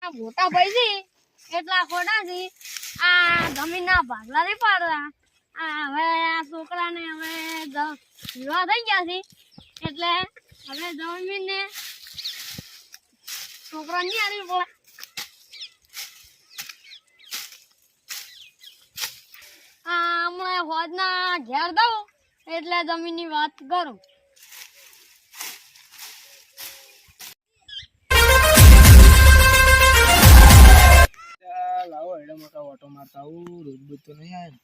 આ મોટા ભાઈ છે એટલા ખોટા છે આ જમીનના ભાગલા નહીં પાડતા આ હવે આ છોકરાને હવે વિવાહ થઈ ગયા છે એટલે હવે જમીનને છોકરા નહીં આવી પડે હમણાં હોજના ઘેર દઉં એટલે જમીનની વાત કરું લાવો એડો મોટા ઓટો મારતા આવું રોજ બોજ તો નહીં આવે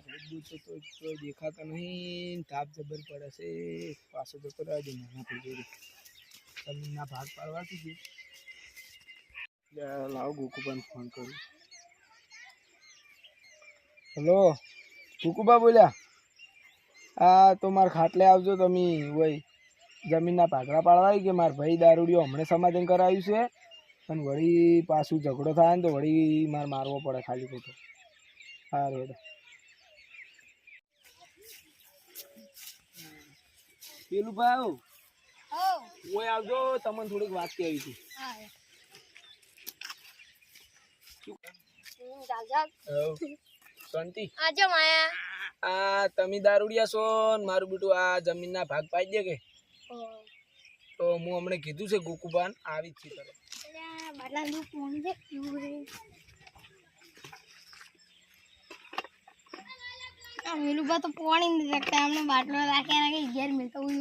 રોજ બોજ તો કોઈ દેખાતો નહીં તાપ જબર પડે છે પાછો તો કરાવી દે નાના થઈ જમીનના ભાગ પાડવાથી છે લાવો ગોકુબાને ફોન કરું હેલો ગોકુબા બોલ્યા હા તો મારા ખાટલે આવજો તમે હોય જમીનના ભાગલા પાડવા કે મારા ભાઈ દારૂડિયો હમણાં સમાધાન કરાવ્યું છે અને વળી પાછું ઝઘડો થાય ને તો વળી મારે મારવો પડે ખાલી ખોટો હા રેડ પેલું ભાઈ ઓય આવજો તમને થોડીક વાત કહેવી હતી શાંતિ આજે માયા આ તમે દારૂડિયા છો ને મારું બેટું આ જમીનના ભાગ પાડી દે કે તો હું હમણે કીધું છે ગોકુબાન આવી જ છે કરે વેલુબા તો પાણી નથી રાખતા અમને બાટલો રાખ્યા ઘેર મિલતો હું